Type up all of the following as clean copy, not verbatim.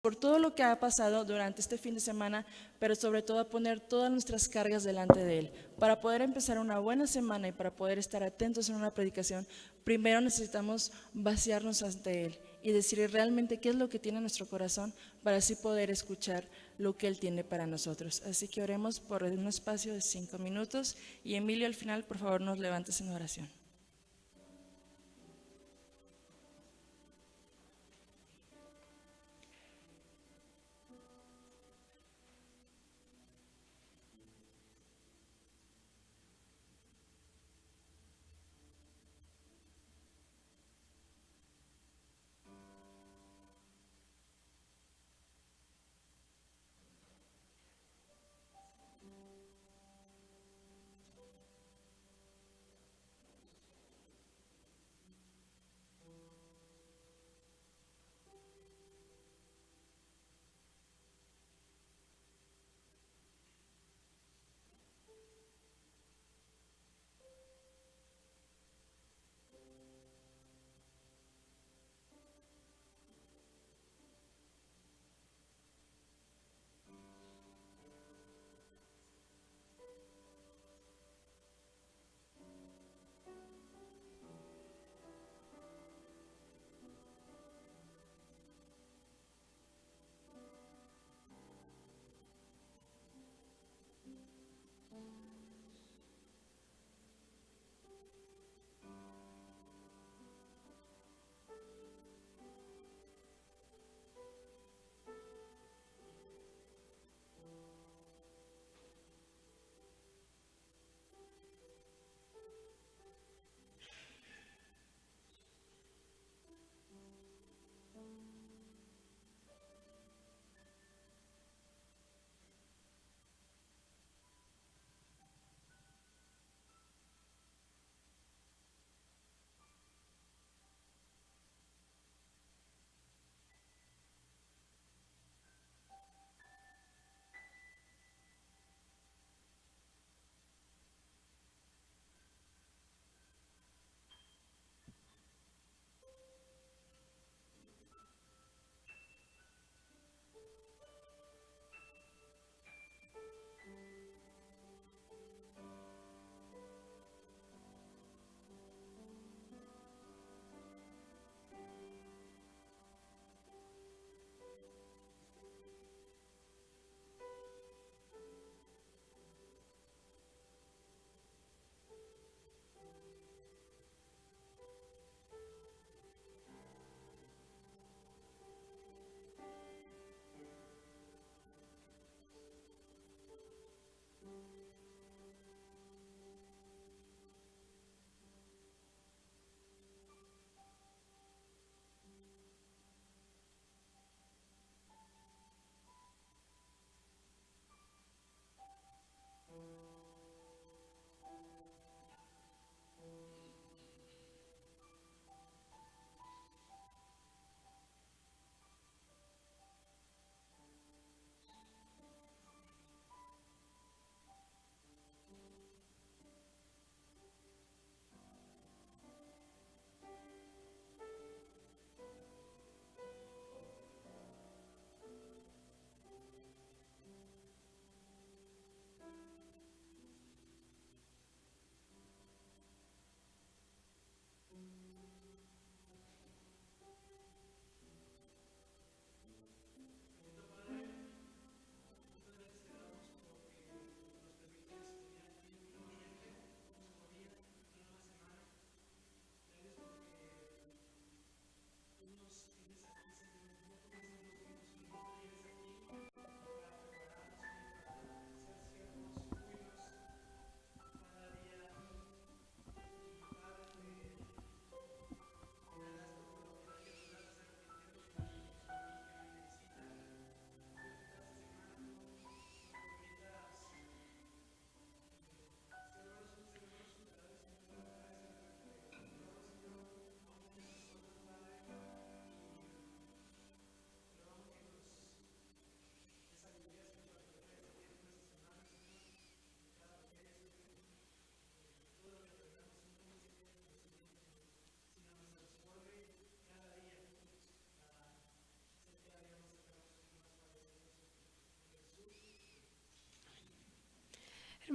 por todo lo que ha pasado durante este fin de semana, pero sobre todo a poner todas nuestras cargas delante de Él. Para poder empezar una buena semana y para poder estar atentos en una predicación, primero necesitamos vaciarnos ante Él y decirle realmente qué es lo que tiene nuestro corazón para así poder escuchar lo que Él tiene para nosotros. Así que oremos por un espacio de 5 minutos y Emilio, al final, por favor, nos levantes en oración.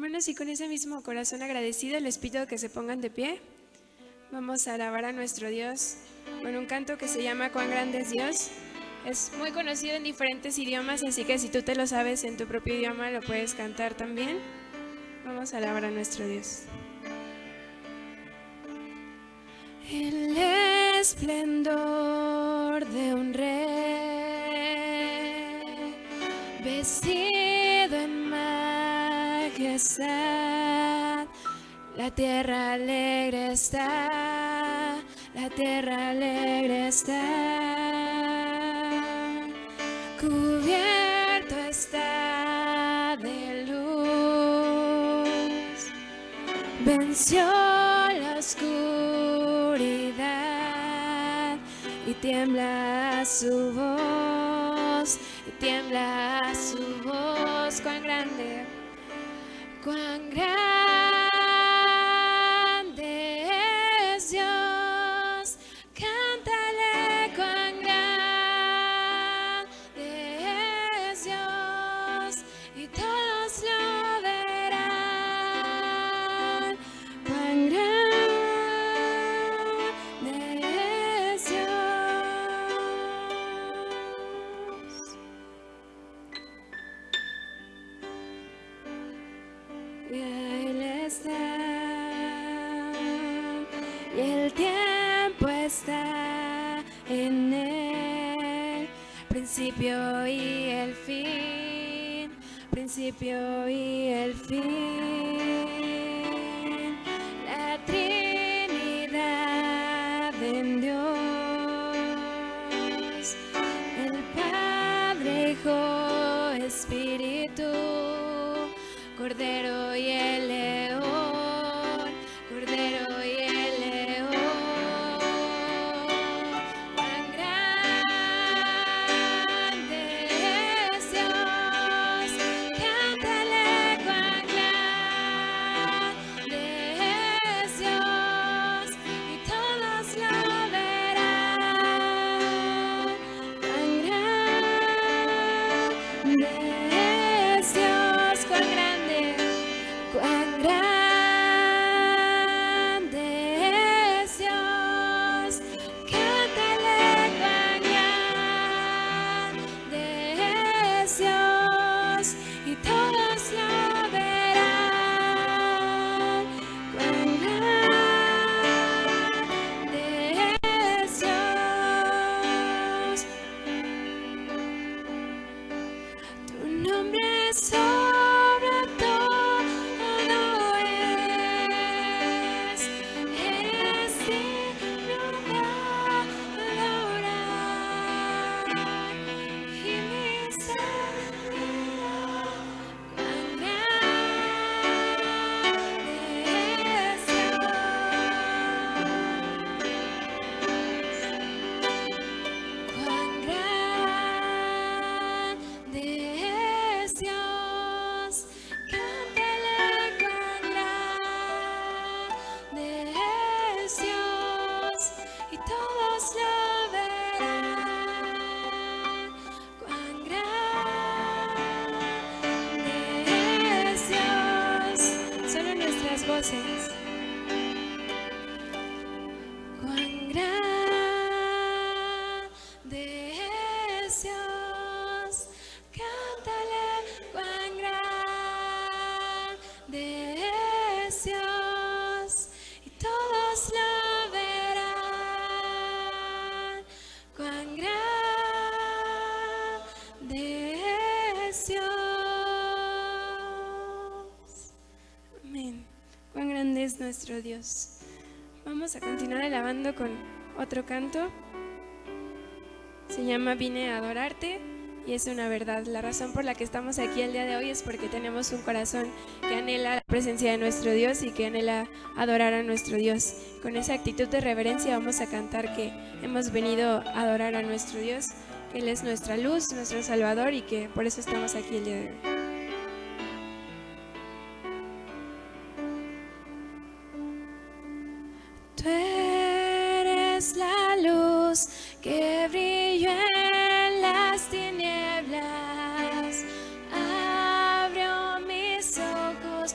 Hermanos, y con ese mismo corazón agradecido les pido que se pongan de pie. Vamos a alabar a nuestro Dios con un canto que se llama Cuán grande es Dios. Es muy conocido en diferentes idiomas, así que si tú te lo sabes en tu propio idioma lo puedes cantar también. Vamos a alabar a nuestro Dios. El esplendor de un rey, vestido en majestad, la tierra alegre está, la tierra alegre está, cubierto está de luz, venció la oscuridad y tiembla su voz, y tiembla su voz. Cuán grande, cuán grande es Dios, cántale cuán grande es Dios y todos lo verán. Cuán grande es Dios. Y Él está, y el tiempo está en Él, principio y el fin, principio y el fin, la Trinidad en Dios, el Padre, Hijo, Espíritu, Cordero y el león, Cordero y el león. Cuán grande es Dios, cántale cuán grande es Dios y todos lo verán. Cuán grande es Dios, cuán grande, cuán grande es Dios, cántale cuán grande es Dios y todos lo verán. Cuán grande es Dios. Tu nombre sobre todo es digno de adorar y mi Señor, cuán grande es Dios. Cuán grande es Dios, cántale cuán grande es Dios y todos lo verán. Cuán grande es Dios, solo nuestras voces. Cuán grande es Dios, cántale cuán grande es Dios y todos lo verán. Cuán grande es Dios. Amén. Cuán grande es nuestro Dios. Vamos a continuar alabando con otro canto. Se llama Vine a adorarte y es una verdad. La razón por la que estamos aquí el día de hoy es porque tenemos un corazón que anhela la presencia de nuestro Dios y que anhela adorar a nuestro Dios. Con esa actitud de reverencia vamos a cantar que hemos venido a adorar a nuestro Dios, que Él es nuestra luz, nuestro Salvador y que por eso estamos aquí el día de hoy. Tú eres la luz que brilló en las tinieblas, abrió mis ojos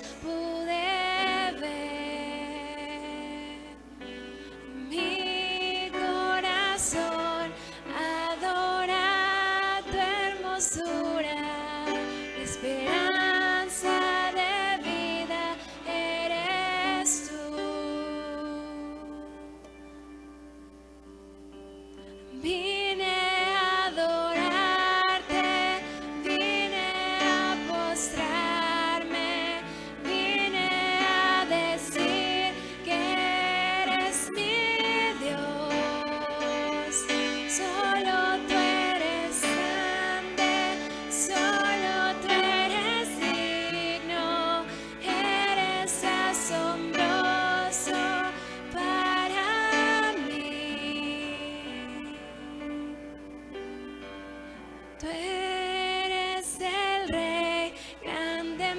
Tú eres el Rey, grandemente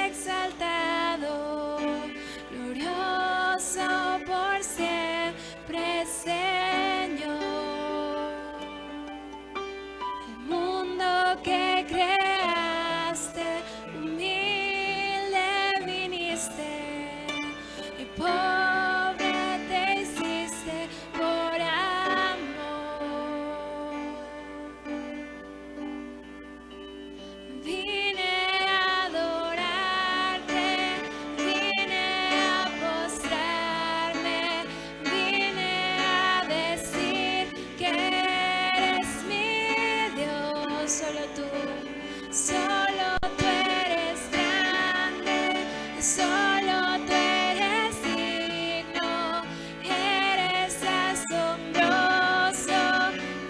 exaltado, glorioso por siempre, Señor. El mundo que creaste, humilde viniste, y pobre te hiciste por amor. Vine a adorarte, vine a postrarme, vine a decir que eres mi Dios. Solo tú eres grande, solo tú eres digno, eres asombroso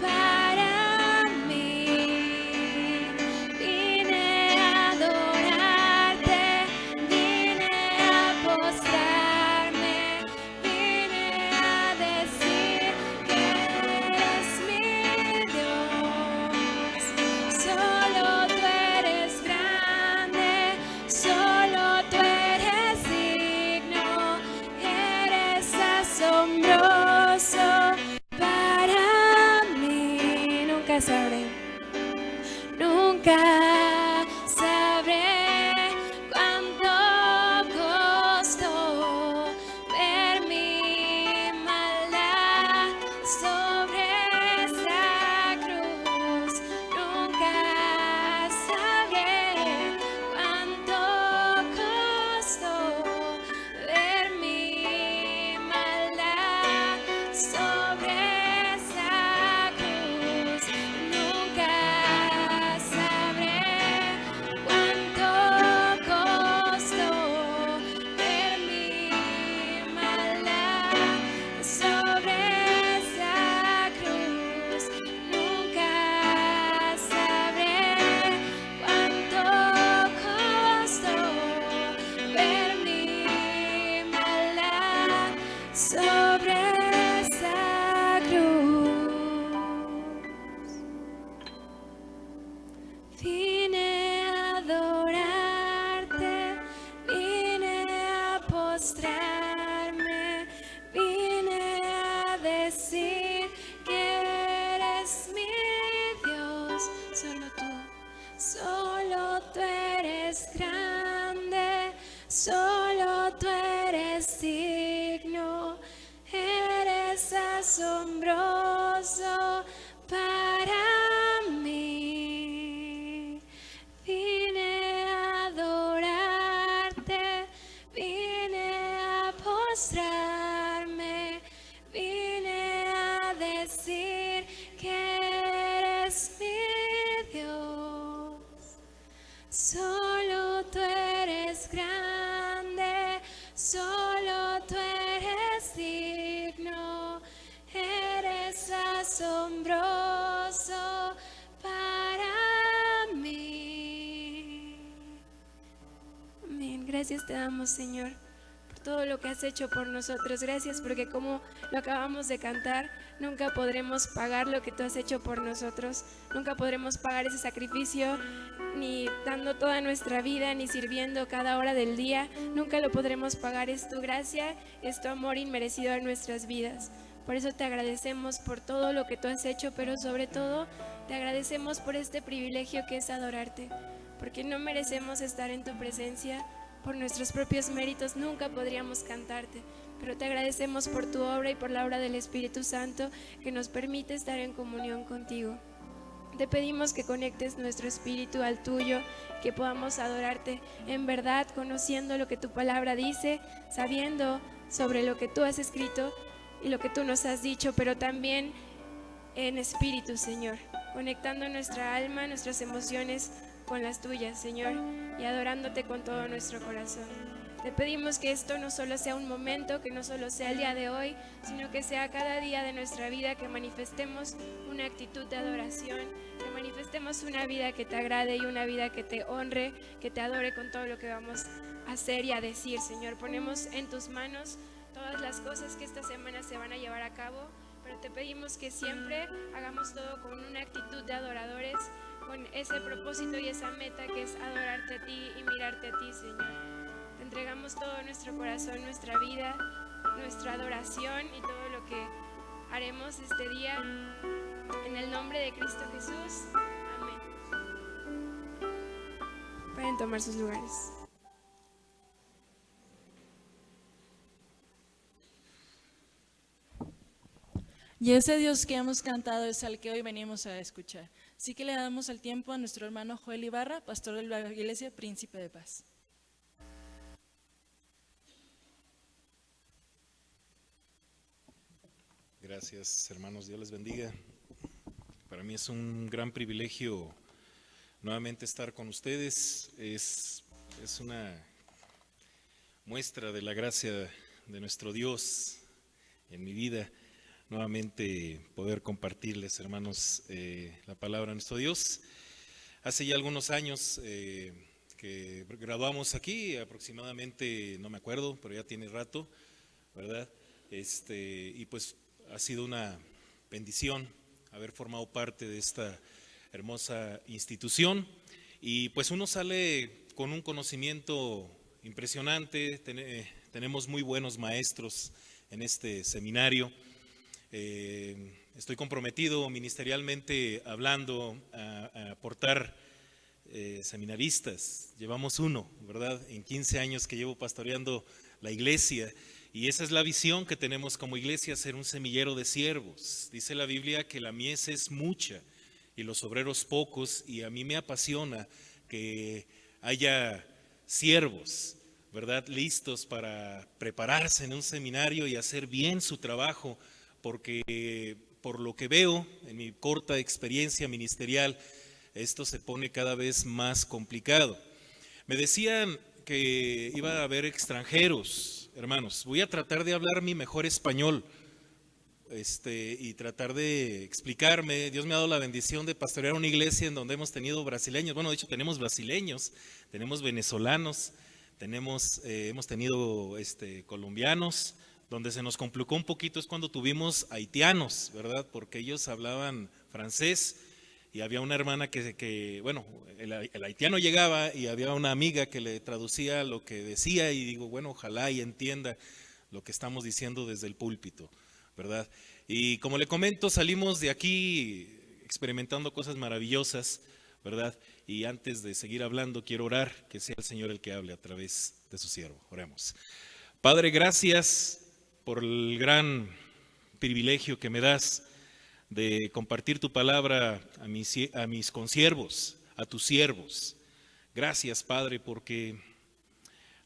para mí. Vine a adorarte, vine a postrarme, vine a decir que eres mi Dios. Solo tú eres grande, solo tú eres digno, eres asombroso para mí. Nunca sabré cuánto costó ver mi maldad sobre esa cruz. Nunca sabré cuánto costó ver mi maldad sobre esa cruz. Nunca sabré cuánto costó ver mi maldad sobre esa cruz. Nunca sabré cuánto costó ver mi maldad sobre esa cruz. Vine a adorarte, vine a postrarme, vine a decir que eres mi Dios. Solo tú eres grande, solo tú eres digno, eres asombroso para mí. Vine a adorarte, vine a postrarme, vine a decir que eres mi Dios. Solo tú eres grande, solo tú eres digno, eres asombroso para mí. Amén. Gracias te damos, Señor, por todo lo que has hecho por nosotros. Gracias porque, como lo acabamos de cantar, nunca podremos pagar lo que tú has hecho por nosotros. Nunca podremos pagar ese sacrificio, ni dando toda nuestra vida, ni sirviendo cada hora del día. Nunca lo podremos pagar. Es tu gracia, es tu amor inmerecido en nuestras vidas. Por eso te agradecemos por todo lo que tú has hecho, pero sobre todo te agradecemos por este privilegio que es adorarte, porque no merecemos estar en tu presencia. Por nuestros propios méritos nunca podríamos cantarte, pero te agradecemos por tu obra y por la obra del Espíritu Santo que nos permite estar en comunión contigo. Te pedimos que conectes nuestro espíritu al tuyo, que podamos adorarte en verdad, conociendo lo que tu palabra dice, sabiendo sobre lo que tú has escrito y lo que tú nos has dicho, pero también en espíritu, Señor, conectando nuestra alma, nuestras emociones con las tuyas, Señor, y adorándote con todo nuestro corazón. Te pedimos que esto no solo sea un momento, que no solo sea el día de hoy, sino que sea cada día de nuestra vida, que manifestemos una actitud de adoración, que manifestemos una vida que te agrade y una vida que te honre, que te adore con todo lo que vamos a hacer y a decir, Señor. Ponemos en tus manos todas las cosas que esta semana se van a llevar a cabo, pero te pedimos que siempre hagamos todo con una actitud de adoradores, con ese propósito y esa meta que es adorarte a ti y mirarte a ti, Señor. Te entregamos todo nuestro corazón, nuestra vida, nuestra adoración y todo lo que haremos este día. En el nombre de Cristo Jesús. Amén. Pueden tomar sus lugares. Y ese Dios que hemos cantado es al que hoy venimos a escuchar. Así que le damos el tiempo a nuestro hermano Joel Ibarra, pastor de la Iglesia Príncipe de Paz. Gracias, hermanos, Dios les bendiga. Para mí es un gran privilegio nuevamente estar con ustedes. Es una muestra de la gracia de nuestro Dios en mi vida. Nuevamente poder compartirles, hermanos, la palabra de nuestro Dios. Hace ya algunos años que graduamos aquí, aproximadamente, no me acuerdo, pero ya tiene rato, ¿verdad? Y pues ha sido una bendición haber formado parte de esta hermosa institución, y pues uno sale con un conocimiento impresionante. Tenemos muy buenos maestros en este seminario. Estoy comprometido ministerialmente hablando a aportar seminaristas. Llevamos uno, ¿verdad? En 15 años que llevo pastoreando la iglesia, y esa es la visión que tenemos como iglesia, ser un semillero de siervos. Dice la Biblia que la mies es mucha y los obreros pocos, y a mí me apasiona que haya siervos, ¿verdad?, listos para prepararse en un seminario y hacer bien su trabajo, porque por lo que veo en mi corta experiencia ministerial, esto se pone cada vez más complicado. Me decían que iba a haber extranjeros, hermanos. Voy a tratar de hablar mi mejor español y tratar de explicarme. Dios me ha dado la bendición de pastorear una iglesia en donde hemos tenido brasileños. Bueno, de hecho tenemos brasileños, tenemos venezolanos, hemos tenido colombianos. Donde se nos complicó un poquito es cuando tuvimos haitianos, ¿verdad? Porque ellos hablaban francés, y había una hermana el haitiano llegaba y había una amiga que le traducía lo que decía, y digo, bueno, ojalá y entienda lo que estamos diciendo desde el púlpito, ¿verdad? Y como le comento, salimos de aquí experimentando cosas maravillosas, ¿verdad? Y antes de seguir hablando, quiero orar, que sea el Señor el que hable a través de su siervo. Oremos. Padre, gracias por el gran privilegio que me das de compartir tu palabra a mis consiervos, a tus siervos. Gracias, Padre, porque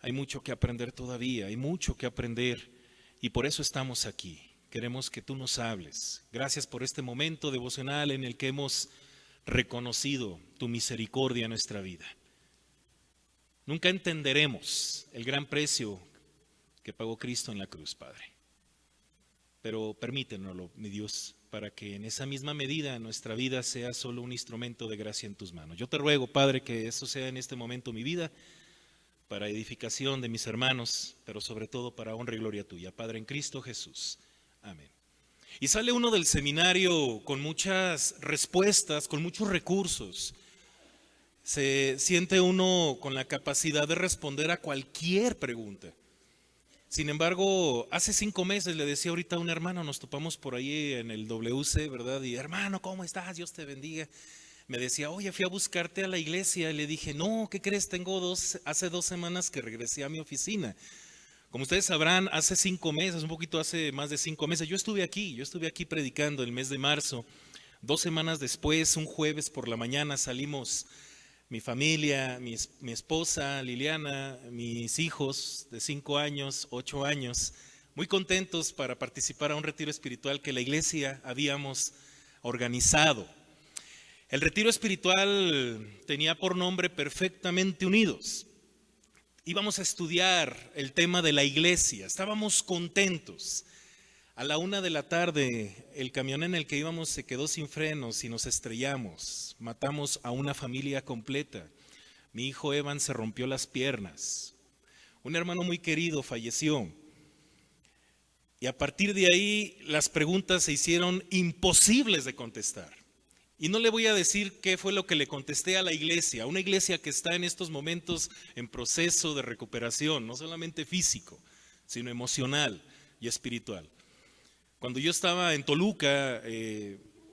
hay mucho que aprender todavía, hay mucho que aprender, y por eso estamos aquí. Queremos que tú nos hables. Gracias por este momento devocional en el que hemos reconocido tu misericordia en nuestra vida. Nunca entenderemos el gran precio que pagó Cristo en la cruz, Padre. Pero permítenoslo, mi Dios, para que en esa misma medida nuestra vida sea solo un instrumento de gracia en tus manos. Yo te ruego, Padre, que eso sea en este momento mi vida, para edificación de mis hermanos, pero sobre todo para honra y gloria tuya, Padre, en Cristo Jesús. Amén. Y sale uno del seminario con muchas respuestas, con muchos recursos. Se siente uno con la capacidad de responder a cualquier pregunta. Sin embargo, hace 5 meses le decía ahorita a un hermano, nos topamos por ahí en el WC, ¿verdad? Y hermano, ¿cómo estás? Dios te bendiga. Me decía, oye, fui a buscarte a la iglesia. Y le dije, no, ¿qué crees? Hace 2 semanas que regresé a mi oficina. Como ustedes sabrán, hace 5 meses, un poquito hace más de 5 meses, yo estuve aquí predicando el mes de marzo. 2 semanas después, un jueves por la mañana, salimos mi familia, mi esposa Liliana, mis hijos de 5 años, 8 años, muy contentos para participar a un retiro espiritual que la iglesia habíamos organizado. El retiro espiritual tenía por nombre Perfectamente Unidos. Íbamos a estudiar el tema de la iglesia, estábamos contentos. A la 1 de la tarde, el camión en el que íbamos se quedó sin frenos y nos estrellamos. Matamos a una familia completa. Mi hijo Evan se rompió las piernas. Un hermano muy querido falleció. Y a partir de ahí las preguntas se hicieron imposibles de contestar. Y no le voy a decir qué fue lo que le contesté a la iglesia, una iglesia que está en estos momentos en proceso de recuperación, no solamente físico, sino emocional y espiritual. Cuando yo estaba en Toluca,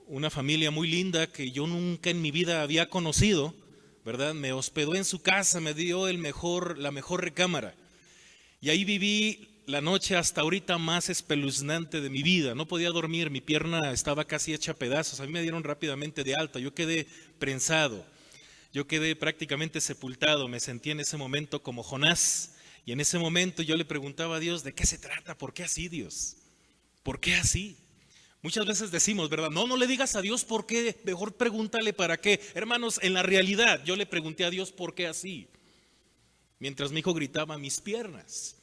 una familia muy linda que yo nunca en mi vida había conocido, ¿verdad? Me hospedó en su casa, me dio la mejor recámara. Y ahí viví la noche hasta ahorita más espeluznante de mi vida. No podía dormir, mi pierna estaba casi hecha pedazos. A mí me dieron rápidamente de alta, yo quedé prensado, yo quedé prácticamente sepultado. Me sentí en ese momento como Jonás. Y en ese momento yo le preguntaba a Dios, ¿de qué se trata? ¿Por qué así, Dios? ¿Por qué así? Muchas veces decimos, ¿verdad? No le digas a Dios por qué, mejor pregúntale para qué. Hermanos, en la realidad yo le pregunté a Dios por qué así. Mientras mi hijo gritaba mis piernas.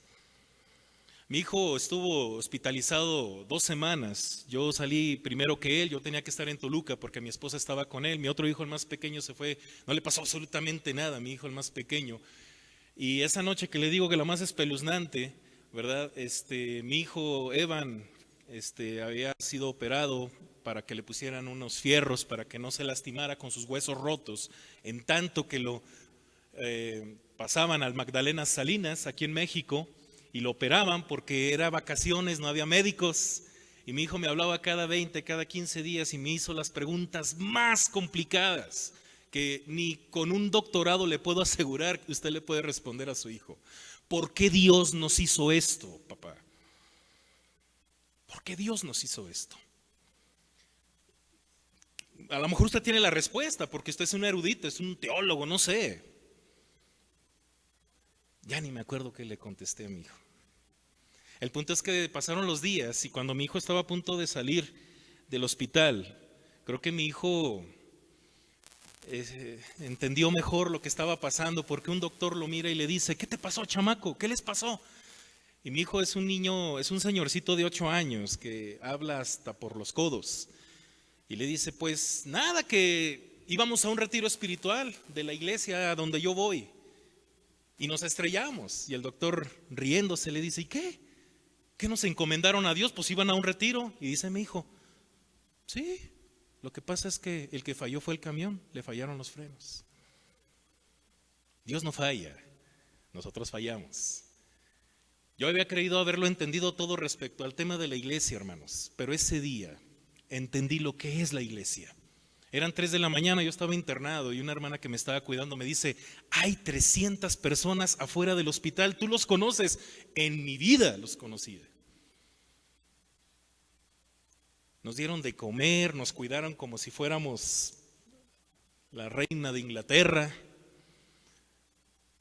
Mi hijo estuvo hospitalizado 2 semanas. Yo salí primero que él, yo tenía que estar en Toluca porque mi esposa estaba con él. Mi otro hijo, el más pequeño, se fue, no le pasó absolutamente nada, mi hijo el más pequeño. Y esa noche que le digo que la más espeluznante, ¿verdad? Mi hijo Evan había sido operado para que le pusieran unos fierros para que no se lastimara con sus huesos rotos, en tanto que lo pasaban al Magdalena Salinas, aquí en México, y lo operaban porque era vacaciones, no había médicos, y mi hijo me hablaba cada 20, cada 15 días y me hizo las preguntas más complicadas que ni con un doctorado le puedo asegurar que usted le puede responder a su hijo. ¿Por qué Dios nos hizo esto, papá? ¿Por qué Dios nos hizo esto? A lo mejor usted tiene la respuesta porque usted es un erudito, es un teólogo, no sé. Ya ni me acuerdo qué le contesté a mi hijo. El punto es que pasaron los días y cuando mi hijo estaba a punto de salir del hospital, creo que mi hijo entendió mejor lo que estaba pasando porque un doctor lo mira y le dice, ¿qué te pasó, chamaco? ¿Qué les pasó? Y mi hijo es un niño, es un señorcito de 8 años que habla hasta por los codos. Y le dice, pues nada, que íbamos a un retiro espiritual de la iglesia a donde yo voy. Y nos estrellamos. Y el doctor riéndose le dice, ¿y qué? ¿Qué nos encomendaron a Dios? Pues iban a un retiro. Y dice mi hijo, sí, lo que pasa es que el que falló fue el camión, le fallaron los frenos. Dios no falla, nosotros fallamos. Yo había creído haberlo entendido todo respecto al tema de la iglesia, hermanos, pero ese día entendí lo que es la iglesia. Eran 3 de la mañana, yo estaba internado y una hermana que me estaba cuidando me dice, hay 300 personas afuera del hospital, ¿tú los conoces? En mi vida los conocía. Nos dieron de comer, nos cuidaron como si fuéramos la reina de Inglaterra.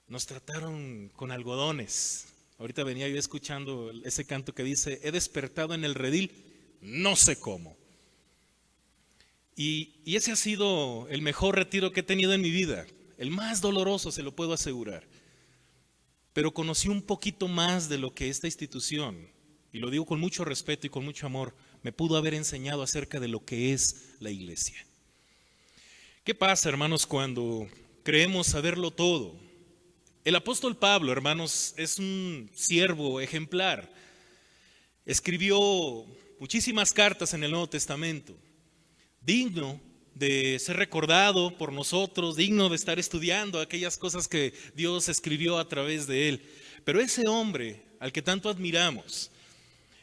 Nos trataron con algodones. Ahorita venía yo escuchando ese canto que dice, he despertado en el redil, no sé cómo. Y ese ha sido el mejor retiro que he tenido en mi vida, el más doloroso, se lo puedo asegurar. Pero conocí un poquito más de lo que esta institución, y lo digo con mucho respeto y con mucho amor, me pudo haber enseñado acerca de lo que es la iglesia. ¿Qué pasa, hermanos, cuando creemos saberlo todo? El apóstol Pablo, hermanos, es un siervo ejemplar. Escribió muchísimas cartas en el Nuevo Testamento. Digno de ser recordado por nosotros, digno de estar estudiando aquellas cosas que Dios escribió a través de él. Pero ese hombre al que tanto admiramos,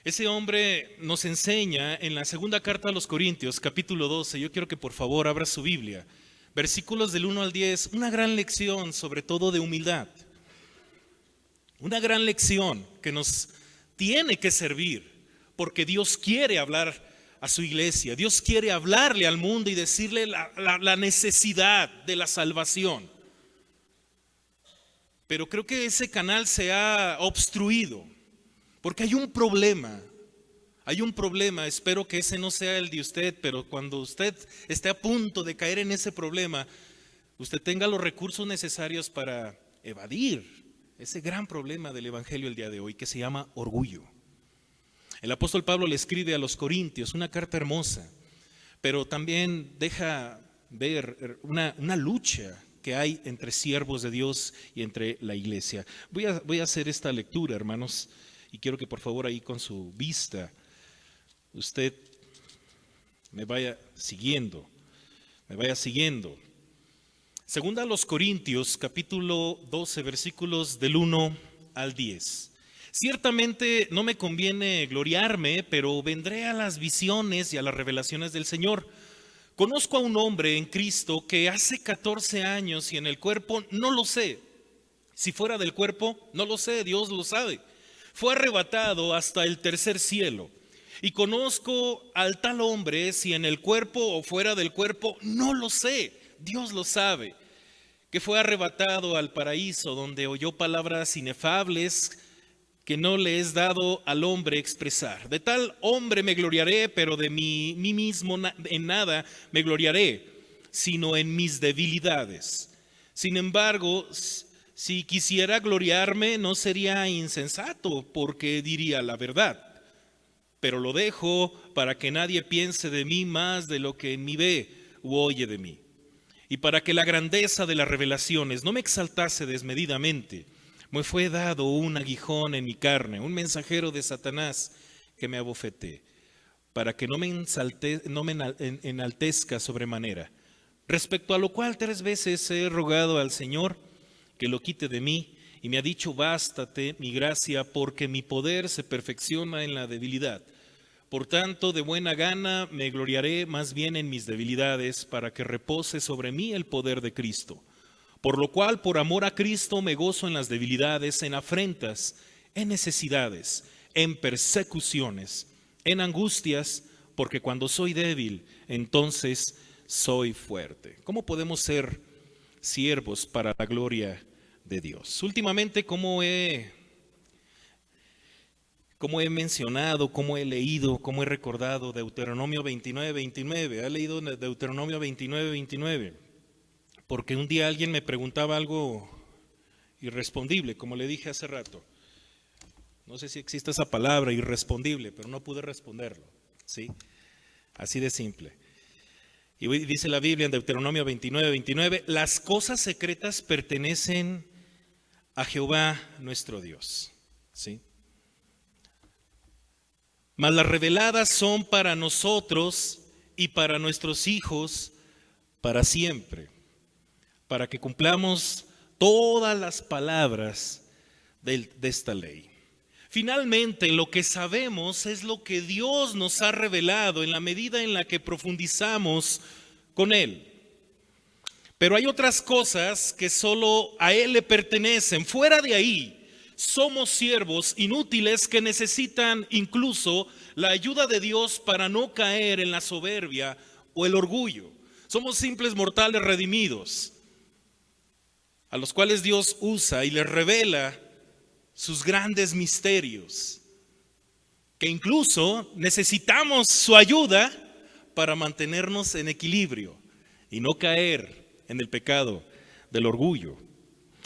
ese hombre nos enseña en la segunda carta a los Corintios, capítulo 12, yo quiero que por favor abra su Biblia, versículos del 1 al 10, una gran lección sobre todo de humildad. Una gran lección que nos tiene que servir porque Dios quiere hablar a su iglesia. Dios quiere hablarle al mundo y decirle la necesidad de la salvación. Pero creo que ese canal se ha obstruido porque hay un problema. Hay un problema, espero que ese no sea el de usted, pero cuando usted esté a punto de caer en ese problema, usted tenga los recursos necesarios para evadir ese gran problema del evangelio el día de hoy que se llama orgullo. El apóstol Pablo le escribe a los Corintios una carta hermosa, pero también deja ver una lucha que hay entre siervos de Dios y entre la iglesia. Voy a hacer esta lectura, hermanos, Y quiero que por favor ahí con su vista usted me vaya siguiendo. Segunda a los Corintios, capítulo 12, versículos del 1 al 10. Ciertamente no me conviene gloriarme, pero vendré a las visiones y a las revelaciones del Señor. Conozco a un hombre en Cristo que hace 14 años y en el cuerpo no lo sé. Si fuera del cuerpo, no lo sé, Dios lo sabe. Fue arrebatado hasta el tercer cielo. Y conozco al tal hombre, si en el cuerpo o fuera del cuerpo, no lo sé, Dios lo sabe. Que fue arrebatado al paraíso, donde oyó palabras inefables que no le es dado al hombre expresar. De tal hombre me gloriaré, pero de mí mismo en nada me gloriaré, sino en mis debilidades. Sin embargo, si quisiera gloriarme, no sería insensato, porque diría la verdad. Pero lo dejo para que nadie piense de mí más de lo que en mí ve u oye de mí. Y para que la grandeza de las revelaciones no me exaltase desmedidamente, me fue dado un aguijón en mi carne, un mensajero de Satanás que me abofeté, para que no me enaltezca sobremanera. Respecto a lo cual 3 veces he rogado al Señor que lo quite de mí, y me ha dicho: bástate mi gracia, porque mi poder se perfecciona en la debilidad. Por tanto, de buena gana me gloriaré más bien en mis debilidades, para que repose sobre mí el poder de Cristo. Por lo cual, por amor a Cristo, me gozo en las debilidades, en afrentas, en necesidades, en persecuciones, en angustias, porque cuando soy débil, entonces soy fuerte. ¿Cómo podemos ser siervos para la gloria de Dios? Últimamente, como he mencionado, como he leído, como he recordado Deuteronomio 29:29. ¿Ha leído Deuteronomio 29:29? Porque un día alguien me preguntaba algo irrespondible, como le dije hace rato. No sé si existe esa palabra, irrespondible, pero no pude responderlo, ¿sí? Así de simple. Y dice la Biblia en Deuteronomio 29:29, las cosas secretas pertenecen a Jehová nuestro Dios, ¿sí? Mas las reveladas son para nosotros y para nuestros hijos para siempre, para que cumplamos todas las palabras de esta ley. Finalmente, lo que sabemos es lo que Dios nos ha revelado en la medida en la que profundizamos con Él. Pero hay otras cosas que solo a Él le pertenecen. Fuera de ahí, somos siervos inútiles que necesitan incluso la ayuda de Dios para no caer en la soberbia o el orgullo. Somos simples mortales redimidos, a los cuales Dios usa y les revela sus grandes misterios, que incluso necesitamos su ayuda para mantenernos en equilibrio y no caer en el pecado del orgullo.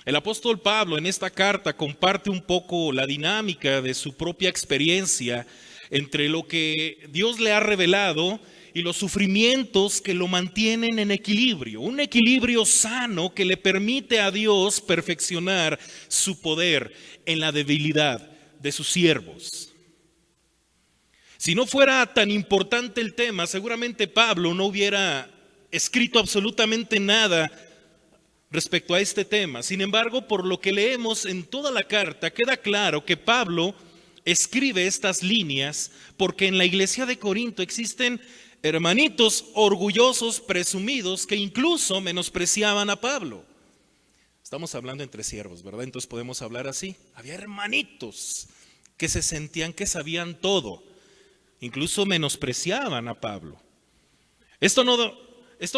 El apóstol Pablo en esta carta comparte un poco la dinámica de su propia experiencia entre lo que Dios le ha revelado y los sufrimientos que lo mantienen en equilibrio, un equilibrio sano que le permite a Dios perfeccionar su poder en la debilidad de sus siervos. Si no fuera tan importante el tema, seguramente Pablo no hubiera escrito absolutamente nada respecto a este tema. Sin embargo, por lo que leemos en toda la carta, queda claro que Pablo escribe estas líneas porque en la iglesia de Corinto existen hermanitos orgullosos, presumidos, que incluso menospreciaban a Pablo. Estamos hablando entre siervos, ¿verdad? Entonces podemos hablar así. Había hermanitos que se sentían que sabían todo, incluso menospreciaban a Pablo. Esto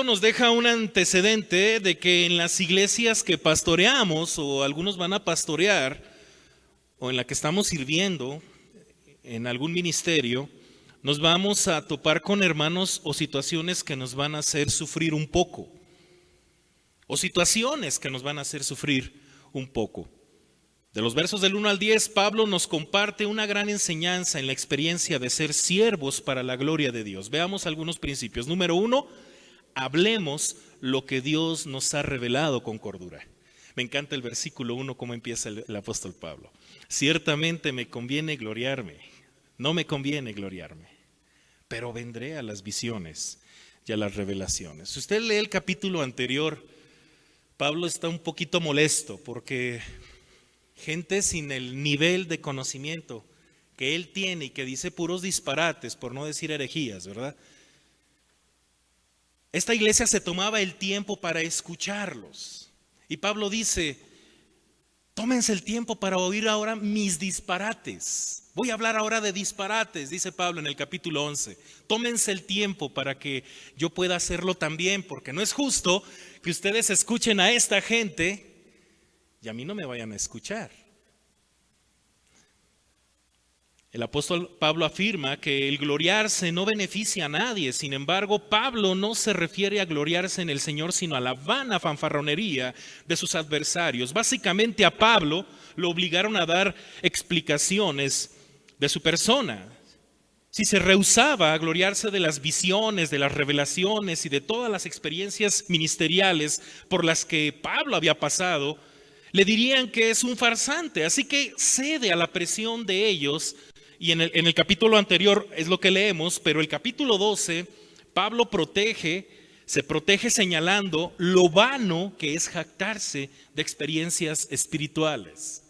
nos deja un antecedente de que en las iglesias que pastoreamos, o algunos van a pastorear, o en la que estamos sirviendo en algún ministerio, nos vamos a topar con hermanos o situaciones que nos van a hacer sufrir un poco, o situaciones que nos van a hacer sufrir un poco. De los versos del 1 al 10, Pablo nos comparte una gran enseñanza en la experiencia de ser siervos para la gloria de Dios. Veamos algunos principios. Número 1, hablemos lo que Dios nos ha revelado con cordura. Me encanta el versículo 1, cómo empieza el apóstol Pablo. Ciertamente me conviene gloriarme, no me conviene gloriarme, pero vendré a las visiones y a las revelaciones. Si usted lee el capítulo anterior, Pablo está un poquito molesto porque gente sin el nivel de conocimiento que él tiene y que dice puros disparates, por no decir herejías, ¿verdad? Esta iglesia se tomaba el tiempo para escucharlos. Y Pablo dice, tómense el tiempo para oír ahora mis disparates. Voy a hablar ahora de disparates, dice Pablo en el capítulo 11. Tómense el tiempo para que yo pueda hacerlo también, porque no es justo que ustedes escuchen a esta gente y a mí no me vayan a escuchar. El apóstol Pablo afirma que el gloriarse no beneficia a nadie. Sin embargo, Pablo no se refiere a gloriarse en el Señor, sino a la vana fanfarronería de sus adversarios. Básicamente a Pablo lo obligaron a dar explicaciones de su persona. Si se rehusaba a gloriarse de las visiones, de las revelaciones y de todas las experiencias ministeriales por las que Pablo había pasado, le dirían que es un farsante. Así que cede a la presión de ellos. Y en el capítulo anterior es lo que leemos, pero el capítulo 12, Pablo se protege señalando lo vano que es jactarse de experiencias espirituales.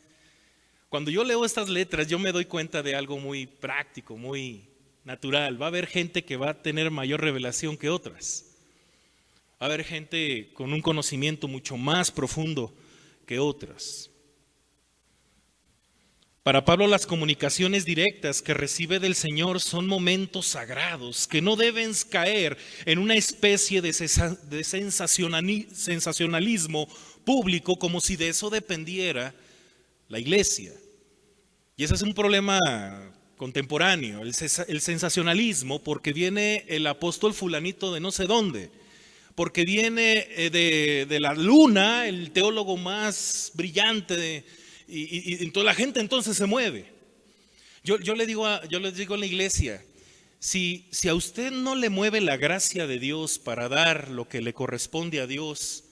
Cuando yo leo estas letras, yo me doy cuenta de algo muy práctico, muy natural. Va a haber gente que va a tener mayor revelación que otras. Va a haber gente con un conocimiento mucho más profundo que otras. Para Pablo, las comunicaciones directas que recibe del Señor son momentos sagrados que no deben caer en una especie de sensacionalismo público, como si de eso dependiera la iglesia. Y ese es un problema contemporáneo, el sensacionalismo, porque viene el apóstol fulanito de no sé dónde, porque viene de la luna, el teólogo más brillante y entonces la gente entonces se mueve. Yo les digo en la iglesia, si a usted no le mueve la gracia de Dios para dar lo que le corresponde a Dios,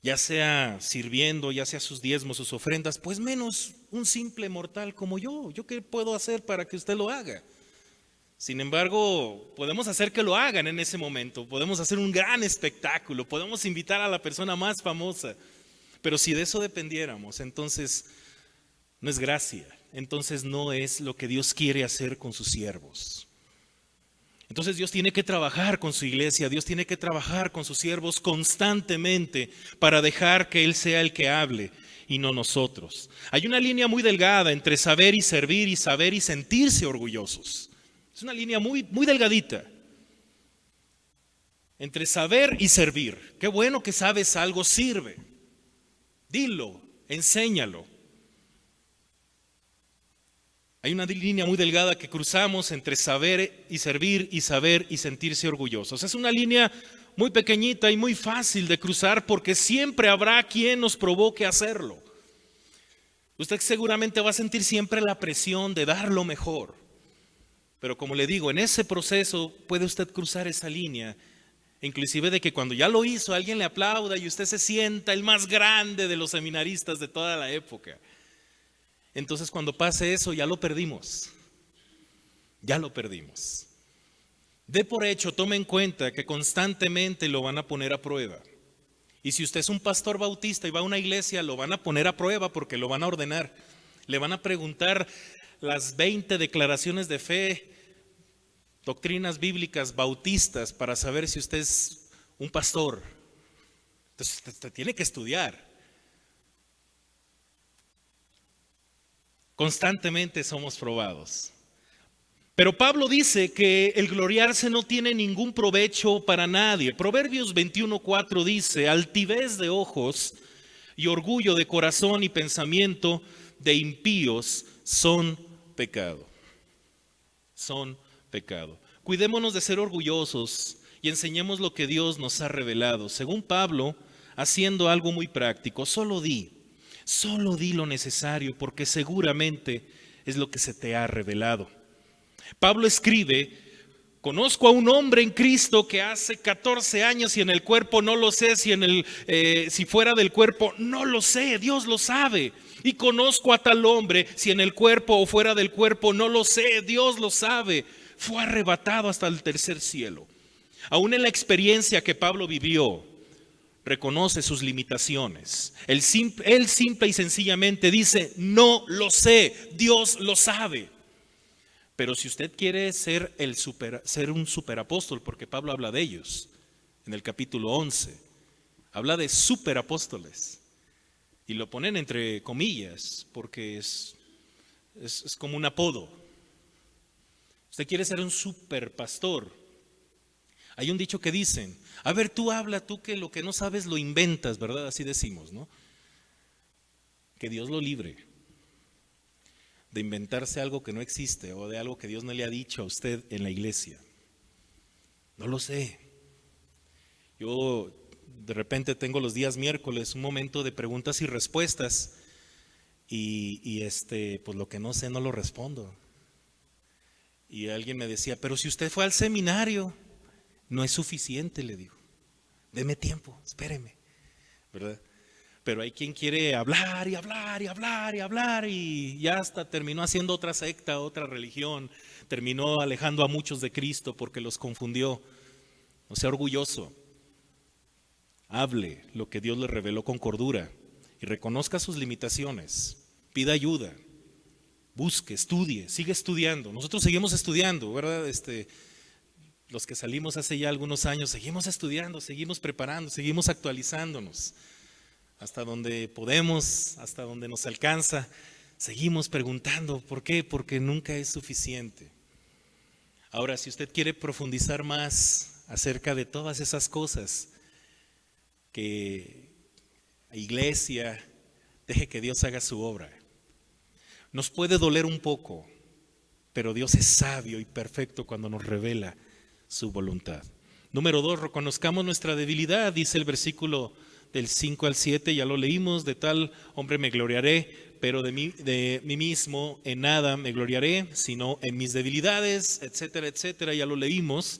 ya sea sirviendo, ya sea sus diezmos, sus ofrendas, pues menos un simple mortal como yo. ¿Yo qué puedo hacer para que usted lo haga? Sin embargo, podemos hacer que lo hagan en ese momento, podemos hacer un gran espectáculo, podemos invitar a la persona más famosa. Pero si de eso dependiéramos, entonces no es gracia, entonces no es lo que Dios quiere hacer con sus siervos. Entonces Dios tiene que trabajar con su iglesia, Dios tiene que trabajar con sus siervos constantemente para dejar que Él sea el que hable y no nosotros. Hay una línea muy delgada entre saber y servir y saber y sentirse orgullosos. Es una línea muy, muy delgadita. Entre saber y servir. Qué bueno que sabes algo, sirve. Dilo, enséñalo. Hay una línea muy delgada que cruzamos entre saber y servir y saber y sentirse orgullosos. Es una línea muy pequeñita y muy fácil de cruzar porque siempre habrá quien nos provoque a hacerlo. Usted seguramente va a sentir siempre la presión de dar lo mejor. Pero como le digo, en ese proceso puede usted cruzar esa línea. Inclusive de que cuando ya lo hizo, alguien le aplauda y usted se sienta el más grande de los seminaristas de toda la época. Entonces cuando pase eso, ya lo perdimos. Ya lo perdimos. De por hecho, tome en cuenta que constantemente lo van a poner a prueba. Y si usted es un pastor bautista y va a una iglesia, lo van a poner a prueba porque lo van a ordenar. Le van a preguntar las 20 declaraciones de fe, doctrinas bíblicas bautistas para saber si usted es un pastor. Entonces usted tiene que estudiar. Constantemente somos probados. Pero Pablo dice que el gloriarse no tiene ningún provecho para nadie. Proverbios 21:4 dice, altivez de ojos y orgullo de corazón y pensamiento de impíos son pecado. Son pecado. Cuidémonos de ser orgullosos y enseñemos lo que Dios nos ha revelado. Según Pablo, haciendo algo muy práctico, solo di lo necesario porque seguramente es lo que se te ha revelado. Pablo escribe Conozco a un hombre en Cristo que hace 14 años y en el cuerpo no lo sé, si fuera del cuerpo no lo sé, Dios lo sabe. Y conozco a tal hombre, si en el cuerpo o fuera del cuerpo no lo sé, Dios lo sabe. Fue arrebatado hasta el tercer cielo. Aún en la experiencia que Pablo vivió, reconoce sus limitaciones. Él simple y sencillamente dice, no lo sé, Dios lo sabe. Pero si usted quiere ser un superapóstol, porque Pablo habla de ellos en el capítulo 11, habla de superapóstoles y lo ponen entre comillas porque es como un apodo. Usted quiere ser un superpastor. Hay un dicho que dicen, a ver, tú habla, tú que lo que no sabes lo inventas, ¿verdad? Así decimos, ¿no? Que Dios lo libre de inventarse algo que no existe o de algo que Dios no le ha dicho a usted en la iglesia. No lo sé. Yo de repente tengo los días miércoles un momento de preguntas y respuestas y pues lo que no sé no lo respondo. Y alguien me decía, pero si usted fue al seminario, no es suficiente, le digo. Deme tiempo, espéreme, ¿verdad? Pero hay quien quiere hablar y hablar y hablar y hablar y ya hasta terminó haciendo otra secta, otra religión, terminó alejando a muchos de Cristo porque los confundió. No sea orgulloso, hable lo que Dios le reveló con cordura y reconozca sus limitaciones, pida ayuda, busque, estudie, sigue estudiando. Nosotros seguimos estudiando, ¿verdad? Los que salimos hace ya algunos años, seguimos estudiando, seguimos preparando, seguimos actualizándonos. Hasta donde podemos, hasta donde nos alcanza, seguimos preguntando. ¿Por qué? Porque nunca es suficiente. Ahora, si usted quiere profundizar más acerca de todas esas cosas, que iglesia, deje que Dios haga su obra. Nos puede doler un poco, pero Dios es sabio y perfecto cuando nos revela su voluntad. Número 2, reconozcamos nuestra debilidad, dice el versículo del 5 al 7, ya lo leímos, de tal hombre me gloriaré, pero de mí mismo en nada me gloriaré, sino en mis debilidades, etcétera, etcétera, ya lo leímos.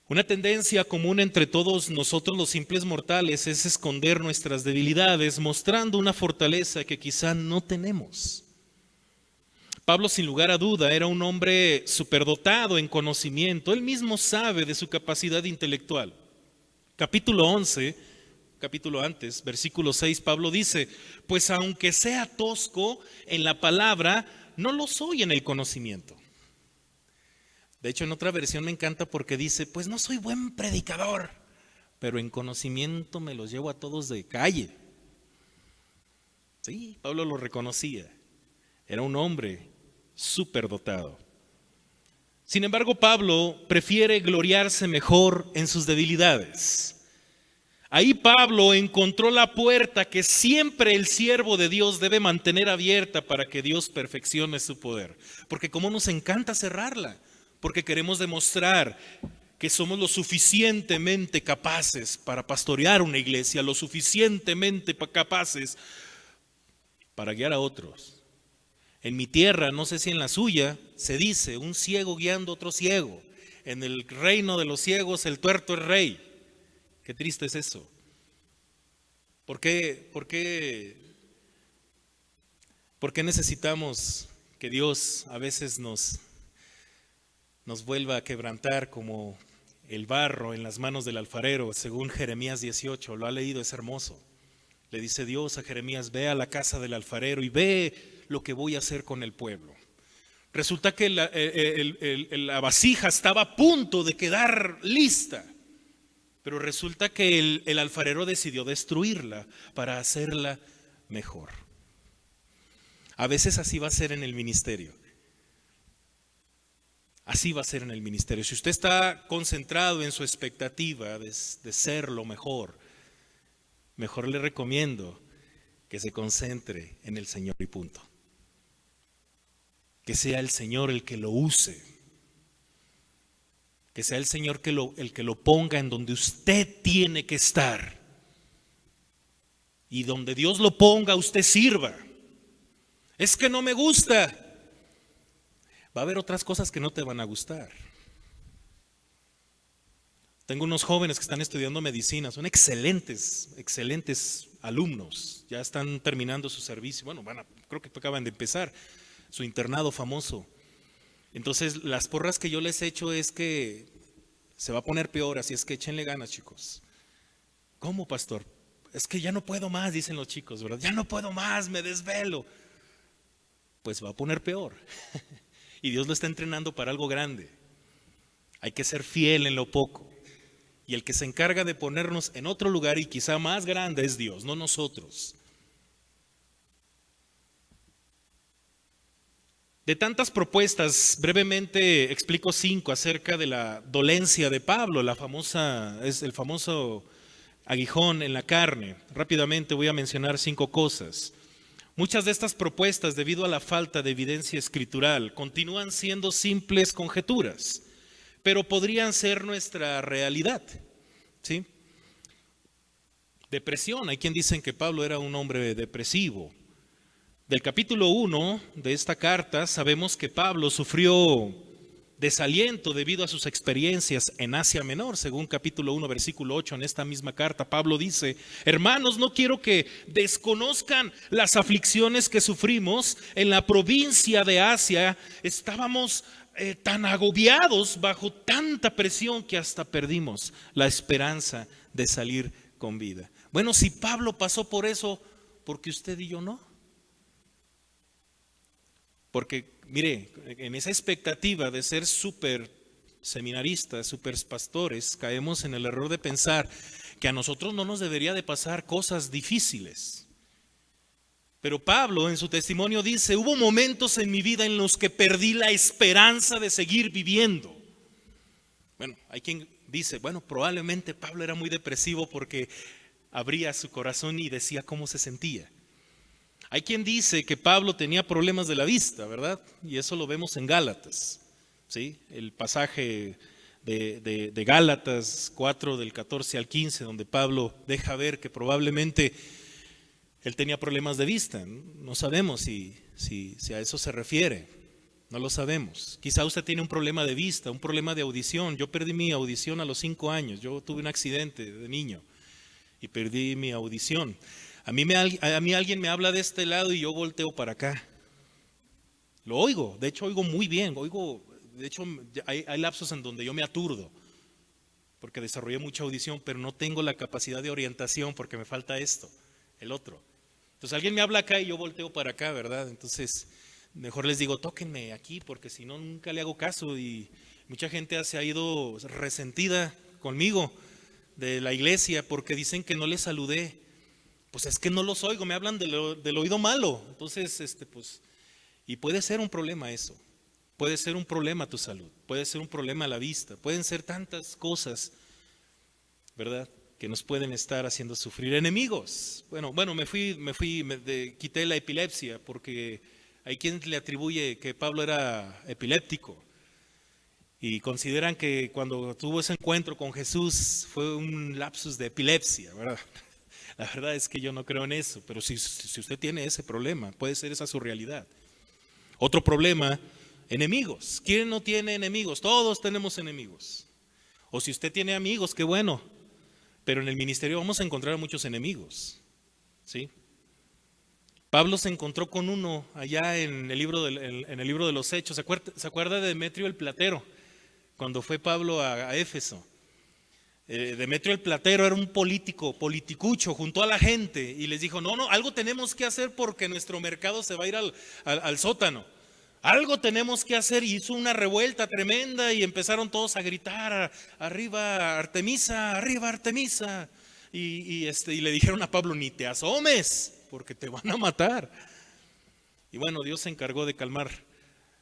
Una tendencia común entre todos nosotros los simples mortales es esconder nuestras debilidades, mostrando una fortaleza que quizá no tenemos. Pablo, sin lugar a duda, era un hombre superdotado en conocimiento, él mismo sabe de su capacidad intelectual. Capítulo 11, capítulo antes, versículo 6, Pablo dice, pues aunque sea tosco en la palabra, no lo soy en el conocimiento. De hecho, en otra versión me encanta porque dice, pues no soy buen predicador, pero en conocimiento me los llevo a todos de calle. Sí, Pablo lo reconocía, era un hombre superdotado. Sin embargo, Pablo prefiere gloriarse mejor en sus debilidades. Ahí Pablo encontró la puerta que siempre el siervo de Dios debe mantener abierta para que Dios perfeccione su poder. Porque como nos encanta cerrarla, porque queremos demostrar que somos lo suficientemente capaces para pastorear una iglesia, lo suficientemente capaces para guiar a otros. En mi tierra, no sé si en la suya, se dice un ciego guiando a otro ciego. En el reino de los ciegos el tuerto es rey. Qué triste es eso. ¿Por qué necesitamos que Dios a veces nos vuelva a quebrantar como el barro en las manos del alfarero? Según Jeremías 18, lo ha leído, es hermoso. Le dice Dios a Jeremías, ve a la casa del alfarero y ve lo que voy a hacer con el pueblo. Resulta que la vasija estaba a punto de quedar lista. Pero resulta que el alfarero decidió destruirla para hacerla mejor. A veces así va a ser en el ministerio. Así va a ser en el ministerio. Si usted está concentrado en su expectativa de ser lo mejor, mejor le recomiendo que se concentre en el Señor y punto. Que sea el Señor el que lo use. Que sea el Señor el que lo ponga en donde usted tiene que estar. Y donde Dios lo ponga, usted sirva. Es que no me gusta. Va a haber otras cosas que no te van a gustar. Tengo unos jóvenes que están estudiando medicina, son excelentes, excelentes alumnos, ya están terminando su servicio, bueno, creo que acaban de empezar su internado famoso. Entonces, las porras que yo les echo es que se va a poner peor, así es que échenle ganas, chicos. ¿Cómo, pastor? Es que ya no puedo más, dicen los chicos, ¿verdad? Ya no puedo más, me desvelo. Pues va a poner peor. Y Dios lo está entrenando para algo grande. Hay que ser fiel en lo poco. Y el que se encarga de ponernos en otro lugar y quizá más grande es Dios, no nosotros. De tantas propuestas, brevemente explico 5 acerca de la dolencia de Pablo, es el famoso aguijón en la carne. Rápidamente voy a mencionar 5 cosas. Muchas de estas propuestas, debido a la falta de evidencia escritural, continúan siendo simples conjeturas, pero podrían ser nuestra realidad, ¿sí? Depresión, hay quien dicen que Pablo era un hombre depresivo. Del capítulo 1 de esta carta sabemos que Pablo sufrió desaliento debido a sus experiencias en Asia Menor. Según capítulo 1, versículo 8, en esta misma carta, Pablo dice: hermanos, no quiero que desconozcan las aflicciones que sufrimos en la provincia de Asia. Estábamos tan agobiados bajo tanta presión que hasta perdimos la esperanza de salir con vida. Bueno, si Pablo pasó por eso, ¿por qué usted y yo no? Porque, mire, en esa expectativa de ser súper seminaristas, súper pastores, caemos en el error de pensar que a nosotros no nos debería de pasar cosas difíciles. Pero Pablo en su testimonio dice: hubo momentos en mi vida en los que perdí la esperanza de seguir viviendo. Bueno, hay quien dice, bueno, probablemente Pablo era muy depresivo porque abría su corazón y decía cómo se sentía. Hay quien dice que Pablo tenía problemas de la vista, ¿verdad? Y eso lo vemos en Gálatas, ¿sí? El pasaje de Gálatas 4 del 14 al 15, donde Pablo deja ver que probablemente él tenía problemas de vista. No sabemos si a eso se refiere, no lo sabemos. Quizá usted tiene un problema de vista, un problema de audición. Yo perdí mi audición a los 5 años, yo tuve un accidente de niño y perdí mi audición. A mí alguien me habla de este lado y yo volteo para acá. Lo oigo, de hecho oigo muy bien, de hecho hay lapsos en donde yo me aturdo porque desarrollé mucha audición, pero no tengo la capacidad de orientación porque me falta esto, el otro. Entonces alguien me habla acá y yo volteo para acá, ¿verdad? Entonces mejor les digo, tóquenme aquí porque si no nunca le hago caso, y mucha gente se ha ido resentida conmigo de la iglesia porque dicen que no les saludé. Pues es que no los oigo, me hablan del oído malo. Entonces, pues, y puede ser un problema eso. Puede ser un problema tu salud, puede ser un problema la vista, pueden ser tantas cosas, ¿verdad?, que nos pueden estar haciendo sufrir. Enemigos. Bueno, quité la epilepsia porque hay quien le atribuye que Pablo era epiléptico y consideran que cuando tuvo ese encuentro con Jesús fue un lapsus de epilepsia, ¿verdad? La verdad es que yo no creo en eso, pero si usted tiene ese problema, puede ser esa su realidad. Otro problema, enemigos. ¿Quién no tiene enemigos? Todos tenemos enemigos. O si usted tiene amigos, qué bueno, pero en el ministerio vamos a encontrar a muchos enemigos, ¿sí? Pablo se encontró con uno allá en el libro de los Hechos. ¿Se acuerda de Demetrio el platero? Cuando fue Pablo a Éfeso. Demetrio el platero era un politicucho, juntó a la gente y les dijo: no, algo tenemos que hacer porque nuestro mercado se va a ir al sótano. Algo tenemos que hacer, y hizo una revuelta tremenda y empezaron todos a gritar: arriba Artemisa, arriba Artemisa. Y le dijeron a Pablo: ni te asomes porque te van a matar. Y bueno, Dios se encargó de calmar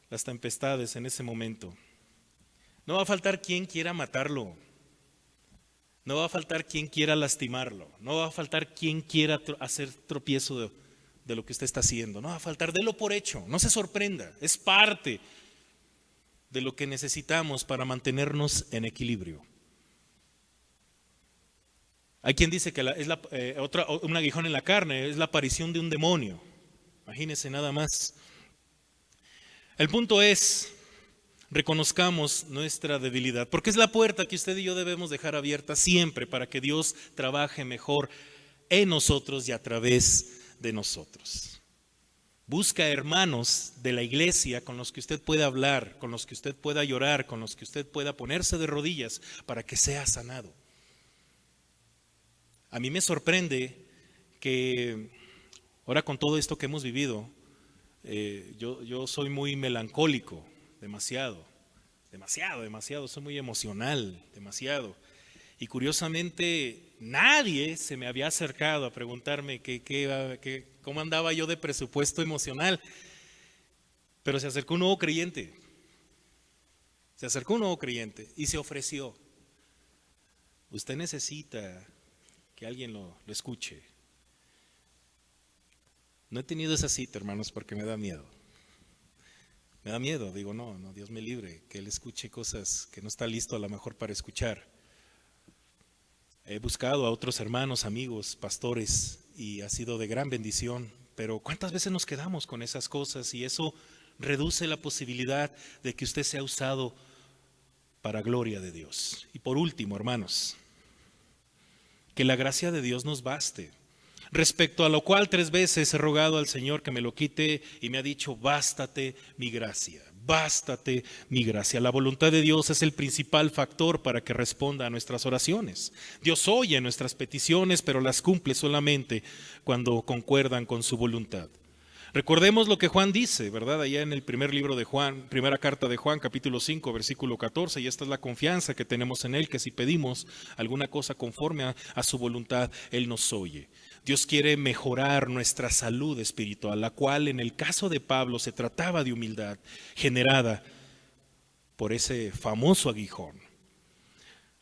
las tempestades en ese momento. No va a faltar quien quiera matarlo. No va a faltar quien quiera lastimarlo. No va a faltar quien quiera hacer tropiezo de lo que usted está haciendo. No va a faltar, délo por hecho. No se sorprenda. Es parte de lo que necesitamos para mantenernos en equilibrio. Hay quien dice que un aguijón en la carne es la aparición de un demonio. Imagínense nada más. El punto es, reconozcamos nuestra debilidad, porque es la puerta que usted y yo debemos dejar abierta siempre para que Dios trabaje mejor en nosotros y a través de nosotros. Busca hermanos de la iglesia con los que usted pueda hablar, con los que usted pueda llorar, con los que usted pueda ponerse de rodillas para que sea sanado. A mí me sorprende que ahora con todo esto que hemos vivido, yo soy muy melancólico, demasiado, soy muy emocional, demasiado. Y curiosamente nadie se me había acercado a preguntarme cómo andaba yo de presupuesto emocional. Pero se acercó un nuevo creyente. Y se ofreció. Usted necesita que alguien lo escuche. No he tenido esa cita, hermanos, porque me da miedo. Digo, no, Dios me libre, que él escuche cosas que no está listo a lo mejor para escuchar. He buscado a otros hermanos, amigos, pastores, y ha sido de gran bendición, pero ¿cuántas veces nos quedamos con esas cosas? Y eso reduce la posibilidad de que usted sea usado para gloria de Dios. Y por último, hermanos, que la gracia de Dios nos baste. Respecto a lo cual 3 veces he rogado al Señor que me lo quite y me ha dicho, bástate mi gracia. Bástate mi gracia. La voluntad de Dios es el principal factor para que responda a nuestras oraciones. Dios oye nuestras peticiones, pero las cumple solamente cuando concuerdan con su voluntad. Recordemos lo que Juan dice, ¿verdad? Allá en el primer libro de Juan, primera carta de Juan, capítulo 5, versículo 14, y esta es la confianza que tenemos en Él, que si pedimos alguna cosa conforme a su voluntad, Él nos oye. Dios quiere mejorar nuestra salud espiritual, la cual en el caso de Pablo se trataba de humildad generada por ese famoso aguijón.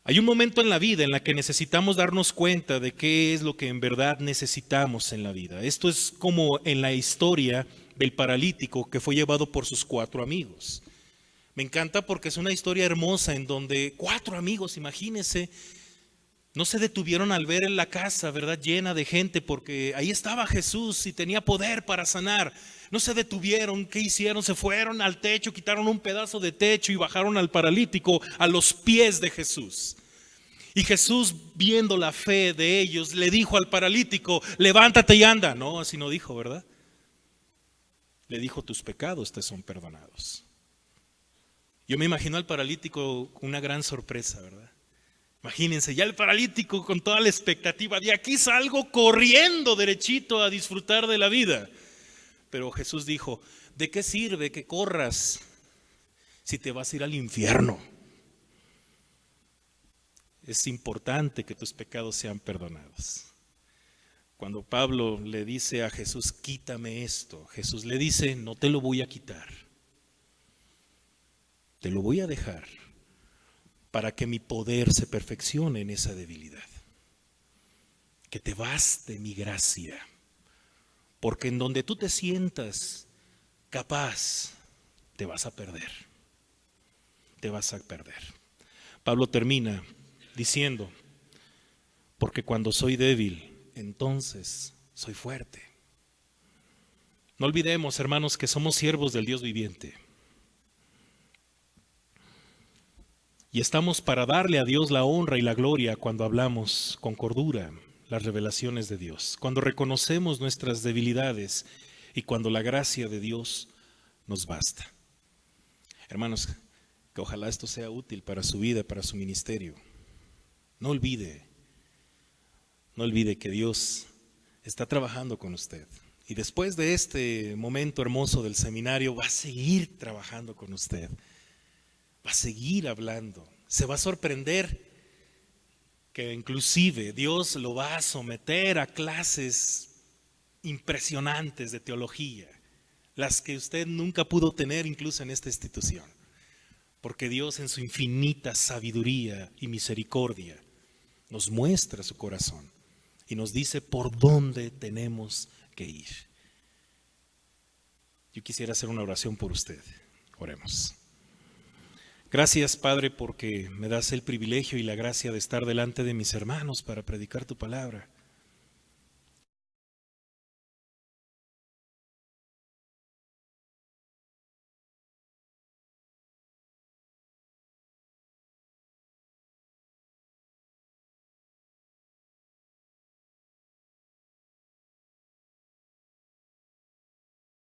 Hay un momento en la vida en la que necesitamos darnos cuenta de qué es lo que en verdad necesitamos en la vida. Esto es como en la historia del paralítico que fue llevado por sus 4 amigos. Me encanta porque es una historia hermosa en donde 4 amigos, imagínense, no se detuvieron al ver en la casa, ¿verdad?, llena de gente, porque ahí estaba Jesús y tenía poder para sanar. No se detuvieron, ¿qué hicieron? Se fueron al techo, quitaron un pedazo de techo y bajaron al paralítico a los pies de Jesús. Y Jesús, viendo la fe de ellos, le dijo al paralítico, levántate y anda. No, así no dijo, ¿verdad? Le dijo, tus pecados te son perdonados. Yo me imagino al paralítico con una gran sorpresa, ¿verdad? Imagínense, ya el paralítico con toda la expectativa, de aquí salgo corriendo derechito a disfrutar de la vida. Pero Jesús dijo, ¿de qué sirve que corras si te vas a ir al infierno? Es importante que tus pecados sean perdonados. Cuando Pablo le dice a Jesús, quítame esto, Jesús le dice, no te lo voy a quitar, te lo voy a dejar para que mi poder se perfeccione en esa debilidad. Que te baste mi gracia, porque en donde tú te sientas capaz, te vas a perder. Te vas a perder. Pablo termina diciendo, porque cuando soy débil, entonces soy fuerte. No olvidemos, hermanos, que somos siervos del Dios viviente. Y estamos para darle a Dios la honra y la gloria cuando hablamos con cordura las revelaciones de Dios, cuando reconocemos nuestras debilidades y cuando la gracia de Dios nos basta. Hermanos, que ojalá esto sea útil para su vida, para su ministerio. No olvide que Dios está trabajando con usted. Y después de este momento hermoso del seminario, va a seguir trabajando con usted. Va a seguir hablando. Se va a sorprender que inclusive Dios lo va a someter a clases impresionantes de teología, las que usted nunca pudo tener incluso en esta institución. Porque Dios en su infinita sabiduría y misericordia nos muestra su corazón y nos dice por dónde tenemos que ir. Yo quisiera hacer una oración por usted. Oremos. Gracias, Padre, porque me das el privilegio y la gracia de estar delante de mis hermanos para predicar tu palabra.